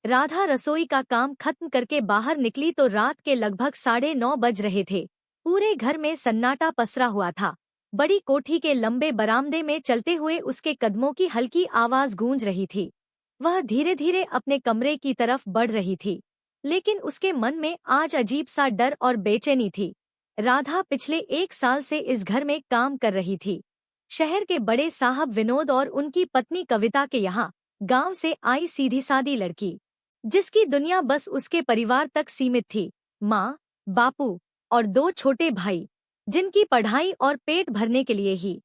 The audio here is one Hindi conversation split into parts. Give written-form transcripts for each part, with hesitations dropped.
राधा रसोई का काम खत्म करके बाहर निकली तो रात के लगभग 9:30 बज रहे थे। पूरे घर में सन्नाटा पसरा हुआ था। बड़ी कोठी के लंबे बरामदे में चलते हुए उसके कदमों की हल्की आवाज गूंज रही थी। वह धीरे धीरे अपने कमरे की तरफ बढ़ रही थी, लेकिन उसके मन में आज अजीब सा डर और बेचैनी थी। राधा पिछले 1 साल से इस घर में काम कर रही थी। शहर के बड़े साहब विनोद और उनकी पत्नी कविता के यहाँ, गांव से आई सीधी सादी लड़की, जिसकी दुनिया बस उसके परिवार तक सीमित थी। माँ, बापू और 2 छोटे भाई, जिनकी पढ़ाई और पेट भरने के लिए ही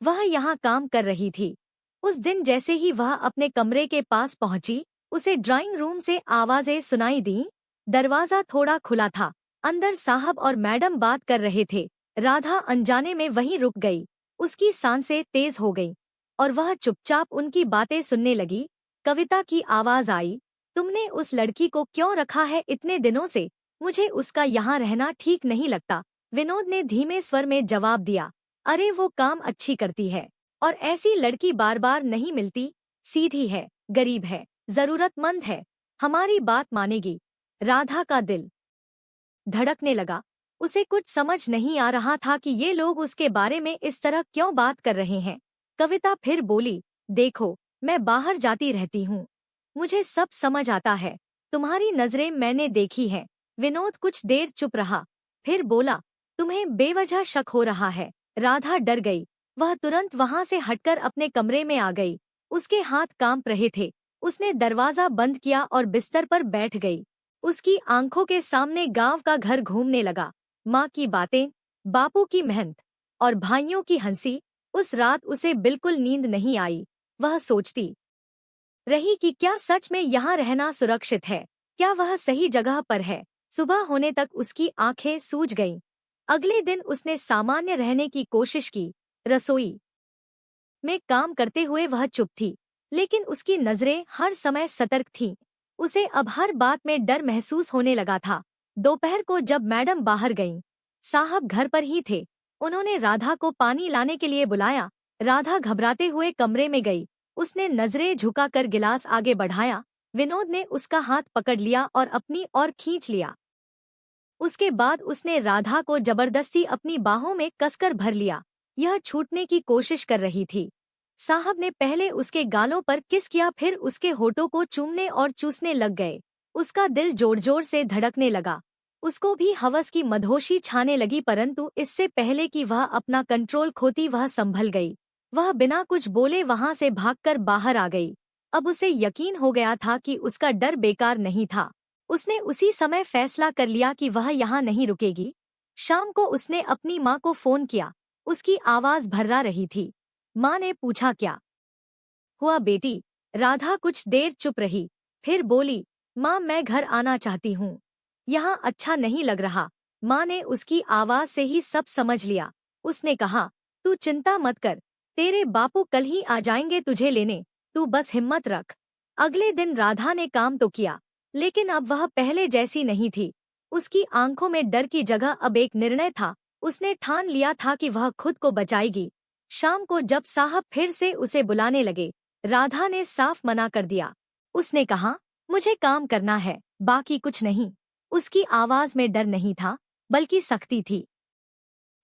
वह यहाँ काम कर रही थी। उस दिन जैसे ही वह अपने कमरे के पास पहुंची, उसे ड्राइंग रूम से आवाजें सुनाई दीं। दरवाजा थोड़ा खुला था। अंदर साहब और मैडम बात कर रहे थे। राधा अनजाने में वहीं रुक गई। उसकी सांसें तेज हो गईं और वह चुपचाप उनकी बातें सुनने लगी। कविता की आवाज आई, तुमने उस लड़की को क्यों रखा है इतने दिनों से? मुझे उसका यहाँ रहना ठीक नहीं लगता। विनोद ने धीमे स्वर में जवाब दिया, अरे वो काम अच्छी करती है और ऐसी लड़की बार बार नहीं मिलती। सीधी है, गरीब है, जरूरतमंद है, हमारी बात मानेगी। राधा का दिल धड़कने लगा। उसे कुछ समझ नहीं आ रहा था कि ये लोग उसके बारे में इस तरह क्यों बात कर रहे हैं। कविता फिर बोली, देखो, मैं बाहर जाती रहती हूँ, मुझे सब समझ आता है। तुम्हारी नजरें मैंने देखी हैं। विनोद कुछ देर चुप रहा, फिर बोला, तुम्हें बेवजह शक हो रहा है। राधा डर गई। वह तुरंत वहां से हटकर अपने कमरे में आ गई। उसके हाथ कांप रहे थे। उसने दरवाजा बंद किया और बिस्तर पर बैठ गई। उसकी आंखों के सामने गांव का घर घूमने लगा। माँ की बातें, बापू की मेहनत और भाइयों की हंसी। उस रात उसे बिल्कुल नींद नहीं आई। वह सोचती रही कि क्या सच में यहाँ रहना सुरक्षित है, क्या वह सही जगह पर है। सुबह होने तक उसकी आंखें सूज गईं। अगले दिन उसने सामान्य रहने की कोशिश की। रसोई में काम करते हुए वह चुप थी, लेकिन उसकी नजरें हर समय सतर्क थीं। उसे अब हर बात में डर महसूस होने लगा था। दोपहर को जब मैडम बाहर गईं, साहब घर पर ही थे। उन्होंने राधा को पानी लाने के लिए बुलाया। राधा घबराते हुए कमरे में गई। उसने नजरें झुकाकर गिलास आगे बढ़ाया। विनोद ने उसका हाथ पकड़ लिया और अपनी ओर खींच लिया। उसके बाद उसने राधा को जबरदस्ती अपनी बाहों में कसकर भर लिया। यह छूटने की कोशिश कर रही थी। साहब ने पहले उसके गालों पर किस किया, फिर उसके होठों को चूमने और चूसने लग गए। उसका दिल जोर जोर से धड़कने लगा। उसको भी हवस की मधोशी छाने लगी, परंतु इससे पहले कि वह अपना कंट्रोल खोती वह संभल गई। वह बिना कुछ बोले वहां से भागकर बाहर आ गई। अब उसे यकीन हो गया था कि उसका डर बेकार नहीं था। उसने उसी समय फैसला कर लिया कि वह यहाँ नहीं रुकेगी। शाम को उसने अपनी माँ को फोन किया। उसकी आवाज भर्रा रही थी। माँ ने पूछा, क्या हुआ बेटी? राधा कुछ देर चुप रही, फिर बोली, माँ मैं घर आना चाहती हूँ, यहाँ अच्छा नहीं लग रहा। माँ ने उसकी आवाज से ही सब समझ लिया। उसने कहा, तू चिंता मत कर, तेरे बापू कल ही आ जाएंगे तुझे लेने, तू बस हिम्मत रख। अगले दिन राधा ने काम तो किया, लेकिन अब वह पहले जैसी नहीं थी। उसकी आंखों में डर की जगह अब एक निर्णय था। उसने ठान लिया था कि वह खुद को बचाएगी। शाम को जब साहब फिर से उसे बुलाने लगे, राधा ने साफ मना कर दिया। उसने कहा, मुझे काम करना है, बाकी कुछ नहीं। उसकी आवाज में डर नहीं था, बल्कि सख्ती थी।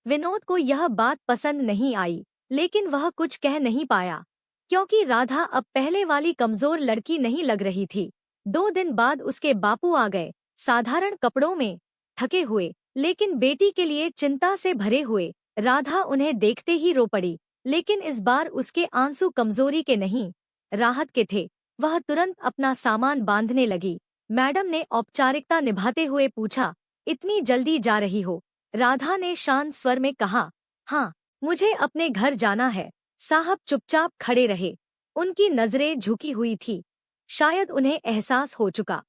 विनोद को यह बात पसंद नहीं आई, लेकिन वह कुछ कह नहीं पाया, क्योंकि राधा अब पहले वाली कमजोर लड़की नहीं लग रही थी। 2 दिन बाद उसके बापू आ गए, साधारण कपड़ों में, थके हुए, लेकिन बेटी के लिए चिंता से भरे हुए। राधा उन्हें देखते ही रो पड़ी, लेकिन इस बार उसके आंसू कमजोरी के नहीं, राहत के थे। वह तुरंत अपना सामान बांधने लगी। मैडम ने औपचारिकता निभाते हुए पूछा, इतनी जल्दी जा रही हो? राधा ने शांत स्वर में कहा, हाँ, मुझे अपने घर जाना है। साहब चुपचाप खड़े रहे। उनकी नजरें झुकी हुई थी। शायद उन्हें एहसास हो चुका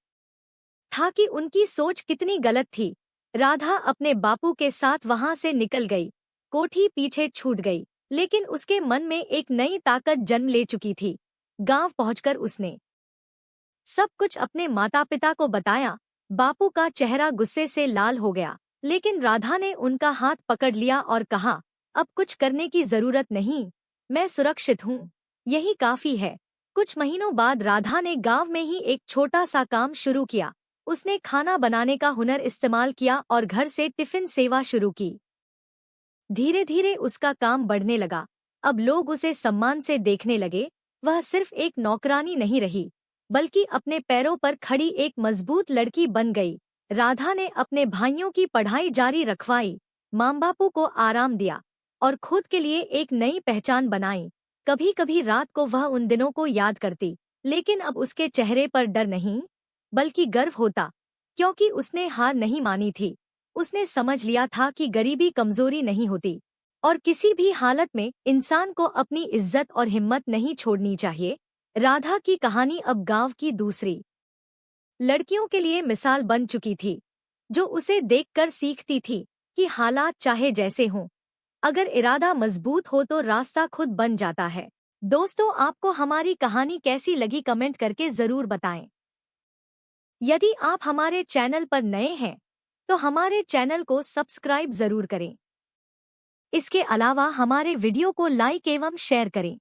था कि उनकी सोच कितनी गलत थी। राधा अपने बापू के साथ वहां से निकल गई। कोठी पीछे छूट गई, लेकिन उसके मन में एक नई ताकत जन्म ले चुकी थी। गांव पहुंचकर उसने सब कुछ अपने माता पिता को बताया। बापू का चेहरा गुस्से से लाल हो गया, लेकिन राधा ने उनका हाथ पकड़ लिया और कहा, अब कुछ करने की जरूरत नहीं, मैं सुरक्षित हूँ, यही काफी है। कुछ महीनों बाद राधा ने गांव में ही एक छोटा सा काम शुरू किया। उसने खाना बनाने का हुनर इस्तेमाल किया और घर से टिफिन सेवा शुरू की। धीरे धीरे उसका काम बढ़ने लगा। अब लोग उसे सम्मान से देखने लगे। वह सिर्फ एक नौकरानी नहीं रही, बल्कि अपने पैरों पर खड़ी एक मजबूत लड़की बन गई। राधा ने अपने भाइयों की पढ़ाई जारी रखवाई, माँ बापू को आराम दिया और खुद के लिए एक नई पहचान बनाई। कभी कभी रात को वह उन दिनों को याद करती, लेकिन अब उसके चेहरे पर डर नहीं, बल्कि गर्व होता, क्योंकि उसने हार नहीं मानी थी। उसने समझ लिया था कि गरीबी कमजोरी नहीं होती और किसी भी हालत में इंसान को अपनी इज्जत और हिम्मत नहीं छोड़नी चाहिए। राधा की कहानी अब गांव की दूसरी लड़कियों के लिए मिसाल बन चुकी थी, जो उसे देखकर सीखती थी कि हालात चाहे जैसे हों, अगर इरादा मजबूत हो तो रास्ता खुद बन जाता है। दोस्तों, आपको हमारी कहानी कैसी लगी कमेंट करके जरूर बताएं। यदि आप हमारे चैनल पर नए हैं तो हमारे चैनल को सब्सक्राइब जरूर करें। इसके अलावा हमारे वीडियो को लाइक एवं शेयर करें।